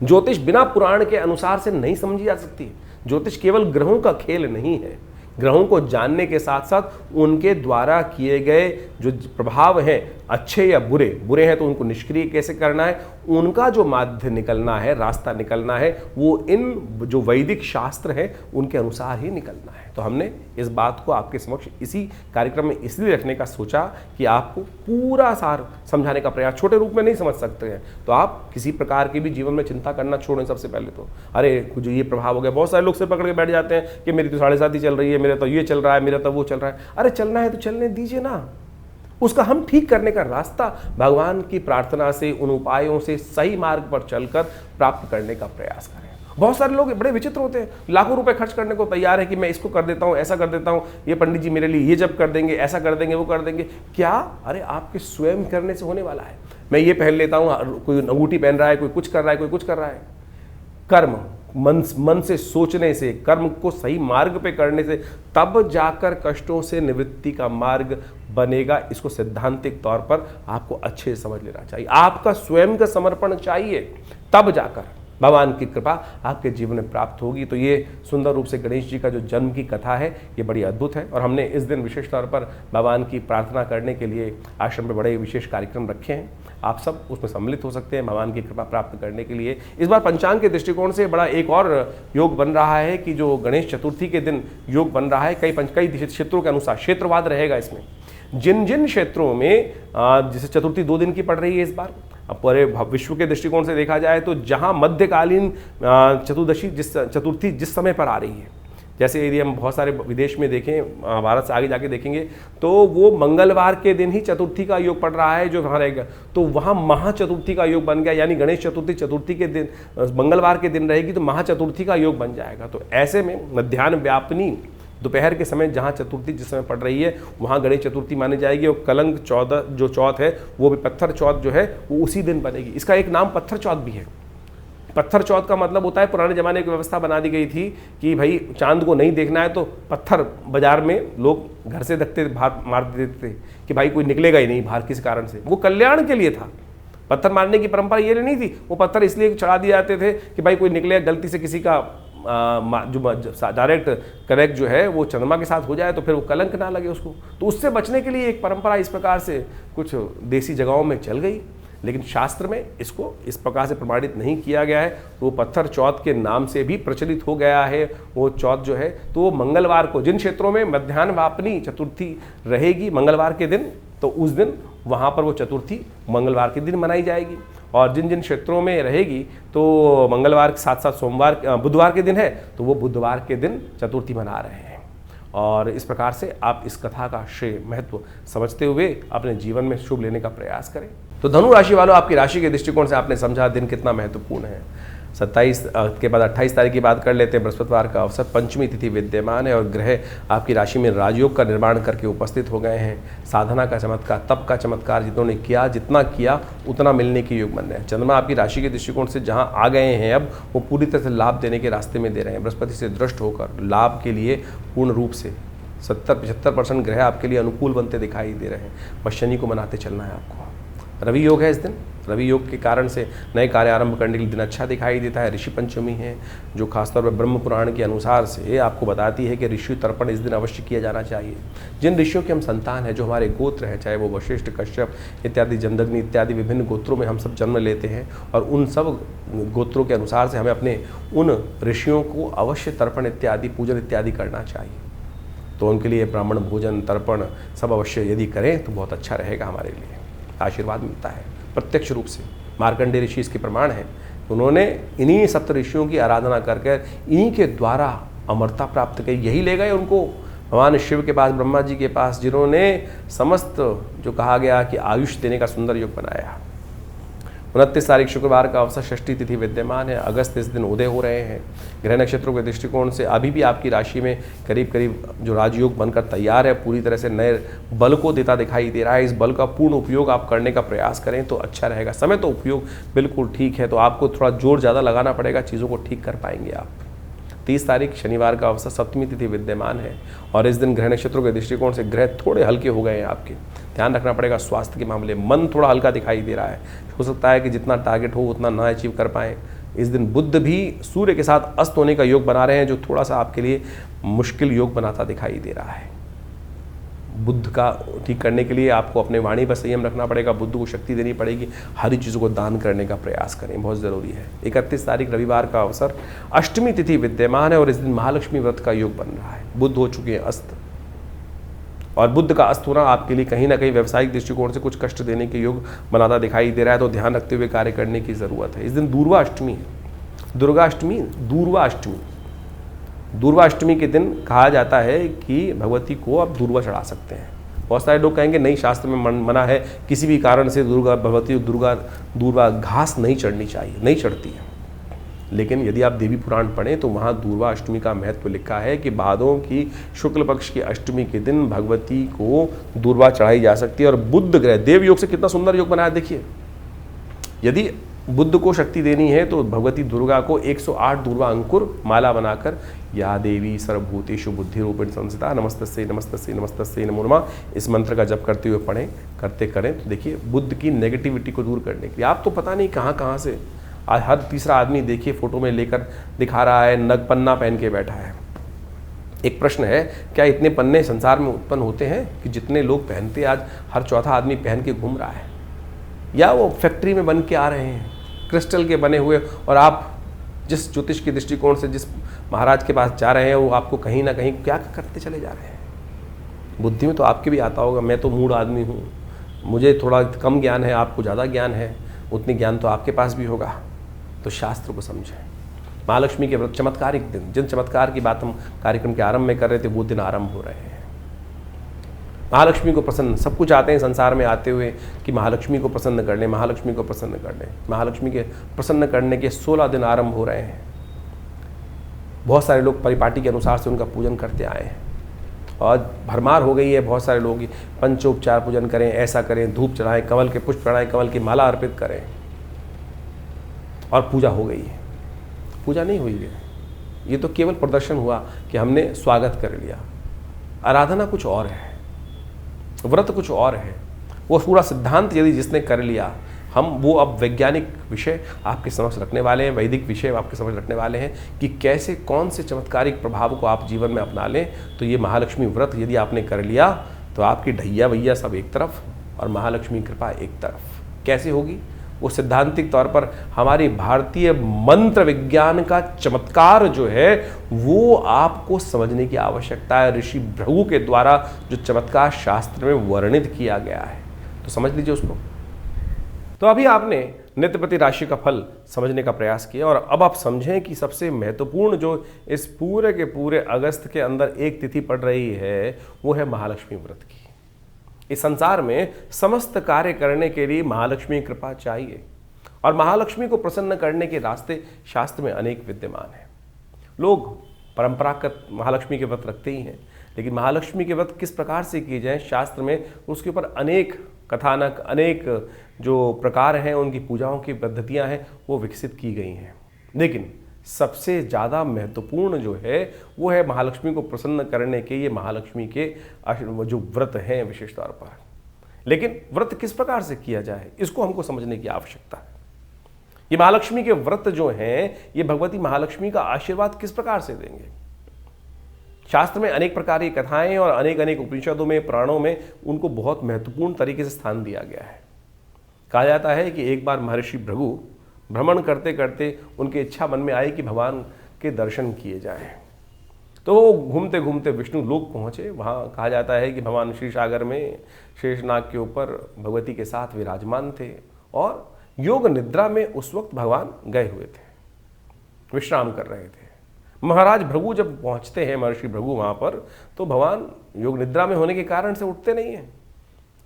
ज्योतिष बिना पुराण के अनुसार से नहीं समझी जा सकती। ज्योतिष केवल ग्रहों का खेल नहीं है। ग्रहों को जानने के साथ साथ उनके द्वारा किए गए जो प्रभाव हैं, अच्छे या बुरे, बुरे हैं तो उनको निष्क्रिय कैसे करना है, उनका जो माध्य निकलना है, रास्ता निकलना है, वो इन जो वैदिक शास्त्र हैं उनके अनुसार ही निकलना है। तो हमने इस बात को आपके समक्ष इसी कार्यक्रम में इसलिए रखने का सोचा कि आपको पूरा सार समझाने का प्रयास, छोटे रूप में नहीं समझ सकते हैं तो आप किसी प्रकार की भी जीवन में चिंता करना छोड़ें। सबसे पहले तो अरे कुछ ये प्रभाव हो गया, बहुत सारे लोग से पकड़ के बैठ जाते हैं कि मेरी तो 7.5 चल रही है, मेरा तो ये चल रहा है, मेरा तो वो चल रहा है। अरे चलना है तो चलने दीजिए ना, उसका हम ठीक करने का रास्ता भगवान की प्रार्थना से, उन उपायों से सही मार्ग पर चलकर प्राप्त करने का प्रयास करें। बहुत सारे लोग बड़े विचित्र होते हैं, लाखों रुपए खर्च करने को तैयार है कि मैं इसको कर देता हूँ, ऐसा कर देता हूँ, ये पंडित जी मेरे लिए ये जब कर देंगे, ऐसा कर देंगे, वो कर देंगे। क्या? अरे आपके स्वयं करने से होने वाला है। मैं ये पहन लेता हूँ, कोई अंगूठी पहन रहा है, कोई कुछ कर रहा है, कोई कुछ कर रहा है। कर्म मन से सोचने से, कर्म को सही मार्ग पे करने से तब जाकर कष्टों से निवृत्ति का मार्ग बनेगा। इसको सैद्धांतिक तौर पर आपको अच्छे से समझ लेना चाहिए। आपका स्वयं का समर्पण चाहिए, तब जाकर भगवान की कृपा आपके जीवन में प्राप्त होगी। तो ये सुंदर रूप से गणेश जी का जो जन्म की कथा है ये बड़ी अद्भुत है, और हमने इस दिन विशेष तौर पर भगवान की प्रार्थना करने के लिए आश्रम में बड़े विशेष कार्यक्रम रखे हैं। आप सब उसमें सम्मिलित हो सकते हैं भगवान की कृपा प्राप्त करने के लिए। इस बार पंचांग के दृष्टिकोण से बड़ा एक और योग बन रहा है कि जो गणेश चतुर्थी के दिन योग बन रहा है, कई क्षेत्रों के अनुसार क्षेत्रवाद रहेगा इसमें। जिन जिन क्षेत्रों में जैसे चतुर्थी 2 दिन की पड़ रही है इस बार, पूरे विश्व के दृष्टिकोण से देखा जाए तो जहां मध्यकालीन चतुर्थी जिस समय पर आ रही है, जैसे यदि हम बहुत सारे विदेश में देखें, भारत से आगे जाके देखेंगे तो वो मंगलवार के दिन ही चतुर्थी का योग पड़ रहा है जो वहाँ रहेगा, तो वहाँ महाचतुर्थी का योग बन गया, यानी गणेश चतुर्थी चतुर्थी के दिन मंगलवार के दिन रहेगी तो महाचतुर्थी का योग बन जाएगा। तो ऐसे में मध्याह्न व्यापनी दोपहर के समय जहाँ चतुर्थी जिस समय पड़ रही है वहाँ गणेश चतुर्थी मानी जाएगी। और कलंक 14 जो चौथ है वो भी पत्थर चौथ जो है वो उसी दिन बनेगी। इसका एक नाम पत्थर चौथ भी है। पत्थर चौथ का मतलब होता है, पुराने ज़माने की व्यवस्था बना दी गई थी कि भाई चांद को नहीं देखना है तो पत्थर बाजार में लोग घर से रखते बाहर मार देते थे कि भाई कोई निकलेगा ही नहीं बाहर किसी कारण से। वो कल्याण के लिए था, पत्थर मारने की परंपरा ये नहीं थी। वो पत्थर इसलिए चढ़ा दिए जाते थे कि भाई कोई निकलेगा, गलती से किसी का जो डायरेक्ट कनेक्ट जो है वो चंद्रमा के साथ हो जाए तो फिर वो कलंक ना लगे उसको। तो उससे बचने के लिए एक परंपरा इस प्रकार से कुछ देसी जगहों में चल गई, लेकिन शास्त्र में इसको इस प्रकार से प्रमाणित नहीं किया गया है। तो वो पत्थर चौथ के नाम से भी प्रचलित हो गया है वो चौथ जो है। तो वो मंगलवार को, जिन क्षेत्रों में मध्याह्न वापनी चतुर्थी रहेगी मंगलवार के दिन, तो उस दिन वहाँ पर वो चतुर्थी मंगलवार के दिन मनाई जाएगी। और जिन जिन क्षेत्रों में रहेगी तो मंगलवार के साथ साथ बुधवार के दिन है तो वो बुधवार के दिन चतुर्थी मना रहे हैं। और इस प्रकार से आप इस कथा का श्रेय महत्व समझते हुए अपने जीवन में शुभ लेने का प्रयास करें। तो धनु राशि वालों, आपकी राशि के दृष्टिकोण से आपने समझा दिन कितना महत्वपूर्ण है। 27 के बाद 28 तारीख की बात कर लेते हैं। बृहस्पतिवार का अवसर, पंचमी तिथि विद्यमान है और ग्रह आपकी राशि में राजयोग का निर्माण करके उपस्थित हो गए हैं। साधना का चमत्कार, तप का चमत्कार जिन्होंने किया, जितना किया उतना मिलने के योग बन रहे हैं। चंद्रमा आपकी राशि के दृष्टिकोण से जहां आ गए हैं अब वो पूरी तरह से लाभ देने के रास्ते में दे रहे हैं। बृहस्पति से दृष्ट होकर लाभ के लिए पूर्ण रूप से 70-75% ग्रह आपके लिए अनुकूल बनते दिखाई दे रहे हैं। बस शनि को मनाते चलना है आपको। रवि योग है इस दिन। रवि योग के कारण से नए कार्य आरंभ करने के लिए दिन अच्छा दिखाई देता है। ऋषि पंचमी है जो खासतौर पर ब्रह्म पुराण के अनुसार से आपको बताती है कि ऋषि तर्पण इस दिन अवश्य किया जाना चाहिए। जिन ऋषियों के हम संतान हैं, जो हमारे गोत्र हैं, चाहे वो वशिष्ठ, कश्यप इत्यादि, जमदग्नि इत्यादि विभिन्न गोत्रों में हम सब जन्म लेते हैं, और उन सब गोत्रों के अनुसार से हमें अपने उन ऋषियों को अवश्य तर्पण इत्यादि, पूजन इत्यादि करना चाहिए। तो उनके लिए ब्राह्मण भोजन, तर्पण सब अवश्य यदि करें तो बहुत अच्छा रहेगा, हमारे लिए आशीर्वाद मिलता है प्रत्यक्ष रूप से। मार्कंडेय ऋषि इसके प्रमाण हैं। उन्होंने इन्हीं सप्त ऋषियों की आराधना करके इन्हीं के द्वारा अमरता प्राप्त की। यही ले गए उनको भगवान शिव के पास, ब्रह्मा जी के पास, जिन्होंने समस्त जो कहा गया कि आयुष देने का सुंदर योग बनाया। 29 तारीख शुक्रवार का अवसर, षष्ठी तिथि विद्यमान है। अगस्त इस दिन उदय हो रहे हैं। ग्रह नक्षत्रों के दृष्टिकोण से अभी भी आपकी राशि में करीब करीब जो राजयोग बनकर तैयार है, पूरी तरह से नए बल को देता दिखाई दे रहा है। इस बल का पूर्ण उपयोग आप करने का प्रयास करें तो अच्छा रहेगा। समय तो उपयोग बिल्कुल ठीक है, तो आपको थोड़ा जोर ज़्यादा लगाना पड़ेगा, चीज़ों को ठीक कर पाएंगे आप। 30 तारीख शनिवार का अवसर, सप्तमी तिथि विद्यमान है और इस दिन ग्रह नक्षत्रों के दृष्टिकोण से ग्रह थोड़े हल्के हो गए हैं आपके। ध्यान रखना पड़ेगा स्वास्थ्य के मामले। मन थोड़ा हल्का दिखाई दे रहा है, हो सकता है कि जितना टारगेट हो उतना ना अचीव कर पाएँ। इस दिन बुध भी सूर्य के साथ अस्त होने का योग बना रहे हैं, जो थोड़ा सा आपके लिए मुश्किल योग बनाता दिखाई दे रहा है। बुद्ध का ठीक करने के लिए आपको अपने वाणी पर संयम रखना पड़ेगा, बुद्ध को शक्ति देनी पड़ेगी, हर चीज़ों को दान करने का प्रयास करें, बहुत ज़रूरी है। 31 तारीख रविवार का अवसर, अष्टमी तिथि विद्यमान है और इस दिन महालक्ष्मी व्रत का योग बन रहा है। बुद्ध हो चुके हैं अस्त, और बुद्ध का अस्त होना आपके लिए कहीं ना कहीं व्यावसायिक दृष्टिकोण से कुछ कष्ट देने के योग बनाता दिखाई दे रहा है, तो ध्यान रखते हुए कार्य करने की ज़रूरत है। इस दिन दूर्वा अष्टमी है। दुर्गाष्टमी, दूर्वा अष्टमी। दूर्वा अष्टमी के दिन कहा जाता है कि भगवती को आप दूर्वा चढ़ा सकते हैं। बहुत सारे लोग कहेंगे नहीं, शास्त्र में मना है, किसी भी कारण से भगवती दूर्वा घास नहीं चढ़नी चाहिए, नहीं चढ़ती है। लेकिन यदि आप देवी पुराण पढ़ें तो वहाँ दूर्वा अष्टमी का महत्व लिखा है कि भादों की शुक्ल पक्ष की अष्टमी के दिन भगवती को दूर्वा चढ़ाई जा सकती है। और बुद्ध ग्रह देव योग से कितना सुंदर योग बनाया देखिए। यदि बुद्ध को शक्ति देनी है तो भगवती दुर्गा को 108 दूर्वा अंकुर माला बनाकर, या देवी सर्वभूतेषु बुद्धि रूपेण संस्थिता नमस्तस्यै नमस्तस्यै नमस्तस्यै नमो नमः, इस मंत्र का जप करते हुए पढ़ें, करते करें तो देखिए बुद्ध की नेगेटिविटी को दूर करने के लिए। आप तो पता नहीं कहाँ कहाँ से आज हर तीसरा आदमी देखिए फोटो में लेकर दिखा रहा है, नग पन्ना पहन के बैठा है। एक प्रश्न है, क्या इतने पन्ने संसार में उत्पन्न होते हैं कि जितने लोग पहनते आज हर चौथा आदमी पहन के घूम रहा है? या वो फैक्ट्री में बन के आ रहे हैं क्रिस्टल के बने हुए, और आप जिस ज्योतिष के दृष्टिकोण से जिस महाराज के पास जा रहे हैं वो आपको कहीं ना कहीं क्या करते चले जा रहे हैं। बुद्धि में तो आपके भी आता होगा, मैं तो मूढ़ आदमी हूँ, मुझे थोड़ा कम ज्ञान है, आपको ज़्यादा ज्ञान है, उतनी ज्ञान तो आपके पास भी होगा। तो शास्त्र को समझें, महालक्ष्मी के व्रत चमत्कारिक दिन, जिन चमत्कार की बात हम कार्यक्रम के आरंभ में कर रहे थे वो दिन आरंभ हो रहे हैं। महालक्ष्मी को प्रसन्न, सब कुछ आते हैं संसार में आते हुए कि महालक्ष्मी को प्रसन्न कर लें, महालक्ष्मी को प्रसन्न कर लें। महालक्ष्मी के प्रसन्न करने के 16 दिन आरंभ हो रहे हैं। बहुत सारे लोग परिपाटी के अनुसार से उनका पूजन करते आए हैं और भरमार हो गई है। बहुत सारे लोग पंचोपचार पूजन करें, ऐसा करें, धूप चढ़ाएं, कमल के पुष्प चढ़ाएं, कमल की माला अर्पित करें और पूजा हो गई है। पूजा नहीं हुई है, ये तो केवल प्रदर्शन हुआ कि हमने स्वागत कर लिया। आराधना कुछ और है, व्रत कुछ और है। वो पूरा सिद्धांत यदि जिसने कर लिया, हम वो अब वैज्ञानिक विषय आपके समक्ष रखने वाले हैं, वैदिक विषय आपके समक्ष रखने वाले हैं कि कैसे कौन से चमत्कारिक प्रभाव को आप जीवन में अपना लें। तो ये महालक्ष्मी व्रत यदि आपने कर लिया तो आपकी ढैया वैया सब एक तरफ और महालक्ष्मी कृपा एक तरफ। कैसे होगी वो सिद्धांतिक तौर पर हमारी भारतीय मंत्र विज्ञान का चमत्कार जो है वो आपको समझने की आवश्यकता है। ऋषि भृगु के द्वारा जो चमत्कार शास्त्र में वर्णित किया गया है, तो समझ लीजिए उसको। तो अभी आपने नित्यपति राशि का फल समझने का प्रयास किया और अब आप समझें कि सबसे महत्वपूर्ण जो इस पूरे के पूरे अगस्त के अंदर एक तिथि पड़ रही है वो है महालक्ष्मी व्रत की। इस संसार में समस्त कार्य करने के लिए महालक्ष्मी कृपा चाहिए और महालक्ष्मी को प्रसन्न करने के रास्ते शास्त्र में अनेक विद्यमान हैं। लोग परंपरागत महालक्ष्मी के व्रत रखते ही हैं, लेकिन महालक्ष्मी के व्रत किस प्रकार से किए जाएं शास्त्र में उसके ऊपर अनेक कथानक, अनेक जो प्रकार हैं, उनकी पूजाओं की पद्धतियां हैं वो विकसित की गई हैं। लेकिन सबसे ज़्यादा महत्वपूर्ण जो है वो है महालक्ष्मी को प्रसन्न करने के ये महालक्ष्मी के जो व्रत हैं विशेष तौर पर। लेकिन व्रत किस प्रकार से किया जाए इसको हमको समझने की आवश्यकता है। ये महालक्ष्मी के व्रत जो हैं ये भगवती महालक्ष्मी का आशीर्वाद किस प्रकार से देंगे। शास्त्र में अनेक प्रकार की कथाएं और अनेक अनेक उपनिषदों में, पुराणों में उनको बहुत महत्वपूर्ण तरीके से स्थान दिया गया है। कहा जाता है कि एक बार महर्षि भृगु भ्रमण करते करते उनकी इच्छा मन में आई कि भगवान के दर्शन किए जाएं। तो वो घूमते घूमते विष्णु लोक पहुँचे। वहाँ कहा जाता है कि भगवान श्री सागर में शेषनाग के ऊपर भगवती के साथ विराजमान थे और योग निद्रा में उस वक्त भगवान गए हुए थे, विश्राम कर रहे थे। महाराज भृगु जब पहुँचते हैं, महर्षि भृगु वहाँ पर, तो भगवान योग निद्रा में होने के कारण से उठते नहीं हैं।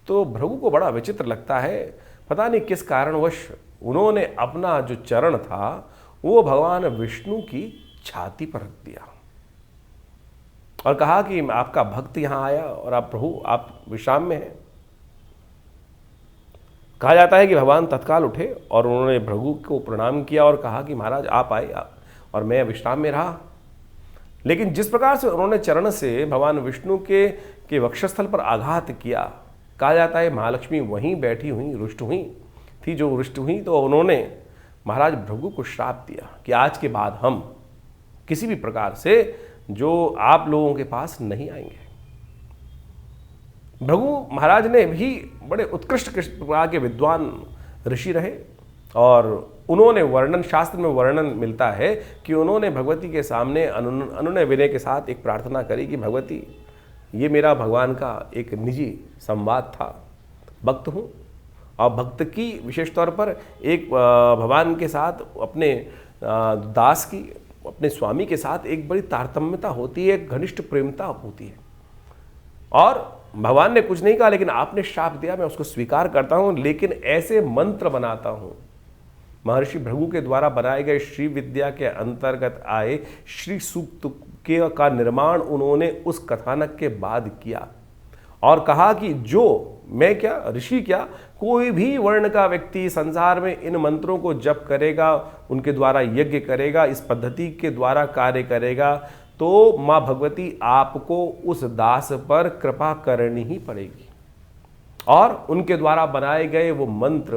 तो भृगु को बड़ा विचित्र लगता है, पता नहीं किस कारणवश उन्होंने अपना जो चरण था वो भगवान विष्णु की छाती पर रख दिया और कहा कि आपका भक्त यहां आया और आप प्रभु आप विश्राम में हैं। कहा जाता है कि भगवान तत्काल उठे और उन्होंने भृगु को प्रणाम किया और कहा कि महाराज आप आए और मैं विश्राम में रहा। लेकिन जिस प्रकार से उन्होंने चरण से भगवान विष्णु के वक्षस्थल पर आघात किया, कहा जाता है महालक्ष्मी वहीं बैठी हुई रुष्ट हुई थी। जो रुष्ट हुई तो उन्होंने महाराज भृगु को श्राप दिया कि आज के बाद हम किसी भी प्रकार से जो आप लोगों के पास नहीं आएंगे। भृगु महाराज ने भी बड़े उत्कृष्ट प्रकार के विद्वान ऋषि रहे और उन्होंने वर्णन, शास्त्र में वर्णन मिलता है कि उन्होंने भगवती के सामने अनुनय विनय के साथ एक प्रार्थना करी कि भगवती ये मेरा भगवान का एक निजी संवाद था, भक्त हूँ और भक्त की विशेष तौर पर एक भगवान के साथ अपने दास की, अपने स्वामी के साथ एक बड़ी तारतम्यता होती है, एक घनिष्ठ प्रेमता होती है। और भगवान ने कुछ नहीं कहा, लेकिन आपने श्राप दिया, मैं उसको स्वीकार करता हूँ, लेकिन ऐसे मंत्र बनाता हूँ। महर्षि भृगु के द्वारा बनाए गए श्री विद्या के अंतर्गत आए श्री सूक्त का निर्माण उन्होंने उस कथानक के बाद किया और कहा कि जो मैं क्या, ऋषि क्या, कोई भी वर्ण का व्यक्ति संसार में इन मंत्रों को जप करेगा, उनके द्वारा यज्ञ करेगा, इस पद्धति के द्वारा कार्य करेगा, तो माँ भगवती आपको उस दास पर कृपा करनी ही पड़ेगी। और उनके द्वारा बनाए गए वो मंत्र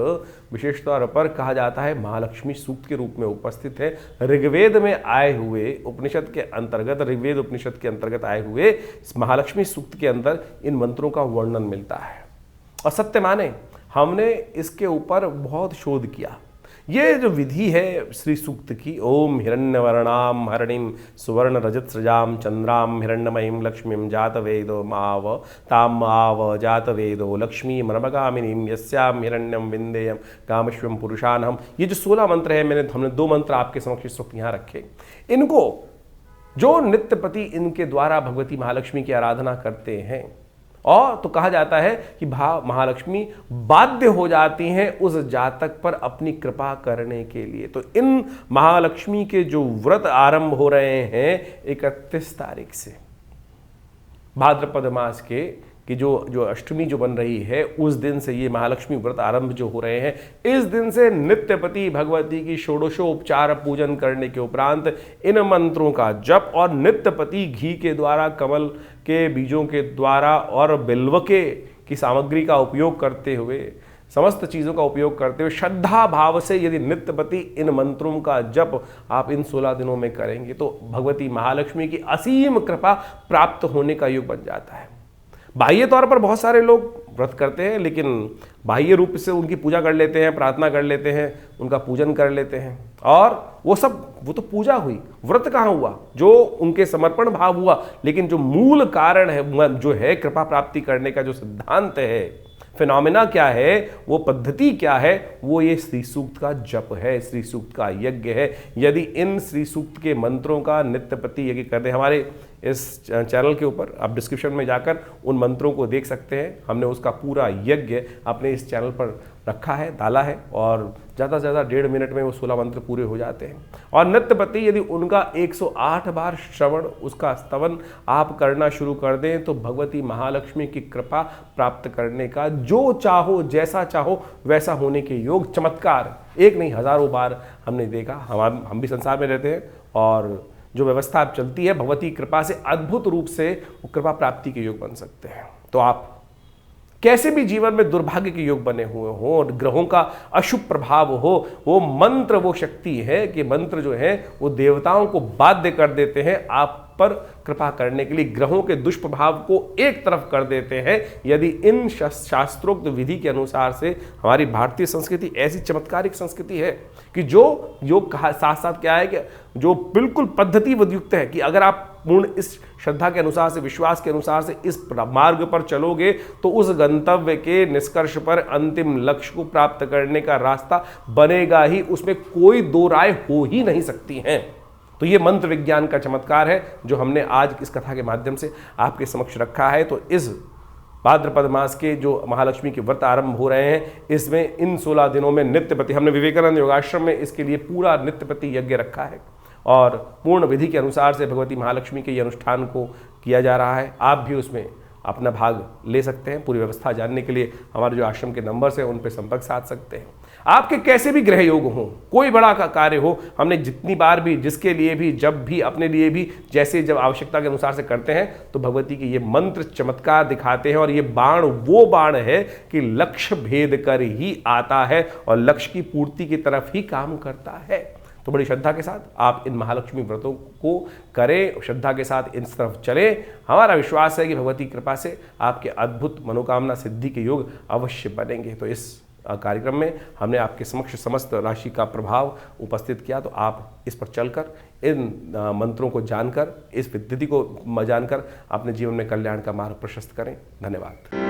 विशेष तौर पर कहा जाता है महालक्ष्मी सूक्त के रूप में उपस्थित है। ऋग्वेद में आए हुए उपनिषद के अंतर्गत, ऋग्वेद उपनिषद के अंतर्गत आए हुए इस महालक्ष्मी सूक्त के अंदर इन मंत्रों का वर्णन मिलता है। और सत्य माने हमने इसके ऊपर बहुत शोध किया। ये जो विधि है श्री सूक्त की, ओम हिरण्यवर्णाम हरणिम सुवर्ण रजत सृजाम चंद्राम हिरण्यमयीम लक्ष्मीम जात वेदो माव ताम आव जात वेदो लक्ष्मी मनमगामिनीम यस्याम हिरण्यम विंदेयम कामश्वम पुरुषानहम। ये जो 16 मंत्र है, हमने 2 मंत्र आपके समक्ष इस वक्त यहाँ रखे। इनको जो नित्यपति इनके द्वारा भगवती महालक्ष्मी की आराधना करते हैं, और तो कहा जाता है कि महालक्ष्मी बाध्य हो जाती हैं उस जातक पर अपनी कृपा करने के लिए। तो इन महालक्ष्मी के जो व्रत आरंभ हो रहे हैं 31 तारीख से, भाद्रपद मास कि जो अष्टमी जो बन रही है उस दिन से ये महालक्ष्मी व्रत आरंभ जो हो रहे हैं, इस दिन से नित्यपति भगवती की षोडशोपचार पूजन करने के उपरांत इन मंत्रों का जप और नित्यपति घी के द्वारा, कमल के बीजों के द्वारा और बिल्व की सामग्री का उपयोग करते हुए, समस्त चीज़ों का उपयोग करते हुए श्रद्धा भाव से यदि नित्यपति इन मंत्रों का जप आप इन 16 दिनों में करेंगे तो भगवती महालक्ष्मी की असीम कृपा प्राप्त होने का योग बन जाता है। बाह्य तौर पर बहुत सारे लोग व्रत करते हैं, लेकिन बाह्य रूप से उनकी पूजा कर लेते हैं, प्रार्थना कर लेते हैं, उनका पूजन कर लेते हैं, और वो तो पूजा हुई, व्रत कहाँ हुआ, जो उनके समर्पण भाव हुआ। लेकिन जो मूल कारण है, जो है कृपा प्राप्ति करने का जो सिद्धांत है, फिनोमेना क्या है, वो पद्धति क्या है, वो ये श्री सूक्त का जप है, श्री सूक्त का यज्ञ है। यदि इन श्री सूक्त के मंत्रों का नित्यपति यज्ञ करते हैं, हमारे इस चैनल के ऊपर आप डिस्क्रिप्शन में जाकर उन मंत्रों को देख सकते हैं। हमने उसका पूरा यज्ञ अपने इस चैनल पर रखा है, डाला है, और ज़्यादा से ज़्यादा 1.5 मिनट में वो 16 मंत्र पूरे हो जाते हैं। और नित्यपति यदि उनका 108 बार श्रवण, उसका स्तवन आप करना शुरू कर दें तो भगवती महालक्ष्मी की कृपा प्राप्त करने का जो चाहो, जैसा चाहो वैसा होने के योग, चमत्कार एक नहीं हजारों बार हमने देखा। हम भी संसार में रहते हैं, और जो व्यवस्था अब चलती है भगवती कृपा से अद्भुत रूप से वो कृपा प्राप्ति के योग बन सकते हैं। तो आप कैसे भी जीवन में दुर्भाग्य के योग बने हुए हों और ग्रहों का अशुभ प्रभाव हो, वो मंत्र वो शक्ति है कि मंत्र जो है वो देवताओं को बाध्य कर देते हैं आप पर कृपा करने के लिए, ग्रहों के दुष्प्रभाव को एक तरफ कर देते हैं। यदि इन शास्त्रोक्त विधि के अनुसार से, हमारी भारतीय संस्कृति ऐसी चमत्कारिक संस्कृति है कि जो योग साथ साथ क्या है कि जो बिल्कुल पद्धतिबद्ध युक्त है कि अगर आप पूर्ण इस श्रद्धा के अनुसार से, विश्वास के अनुसार से इस मार्ग पर चलोगे तो उस गंतव्य के निष्कर्ष पर, अंतिम लक्ष्य को प्राप्त करने का रास्ता बनेगा ही, उसमें कोई दो राय हो ही नहीं सकती हैं। तो ये मंत्र विज्ञान का चमत्कार है जो हमने आज इस कथा के माध्यम से आपके समक्ष रखा है। तो इस भाद्रपद मास के जो महालक्ष्मी के व्रत आरंभ हो रहे हैं, इसमें इन 16 दिनों में नित्यपति, हमने विवेकानंद योगाश्रम में इसके लिए पूरा नित्यपति यज्ञ रखा है और पूर्ण विधि के अनुसार से भगवती महालक्ष्मी के ये अनुष्ठान को किया जा रहा है। आप भी उसमें अपना भाग ले सकते हैं। पूरी व्यवस्था जानने के लिए हमारे जो आश्रम के नंबर्स हैं उन पर संपर्क साध सकते हैं। आपके कैसे भी ग्रह योग हों, कोई बड़ा का कार्य हो, हमने जितनी बार भी, जिसके लिए भी, जब भी, अपने लिए भी, जैसे जब आवश्यकता के अनुसार से करते हैं तो भगवती के ये मंत्र चमत्कार दिखाते हैं। और ये बाण वो बाण है कि लक्ष्य भेद कर ही आता है और लक्ष्य की पूर्ति की तरफ ही काम करता है। तो बड़ी श्रद्धा के साथ आप इन महालक्ष्मी व्रतों को करें, श्रद्धा के साथ इन तरफ चलें। हमारा विश्वास है कि भगवती कृपा से आपके अद्भुत मनोकामना सिद्धि के योग अवश्य बनेंगे। तो इस कार्यक्रम में हमने आपके समक्ष समस्त राशि का प्रभाव उपस्थित किया, तो आप इस पर चलकर, इन मंत्रों को जानकर, इस विधि को जानकर अपने जीवन में कल्याण का मार्ग प्रशस्त करें। धन्यवाद।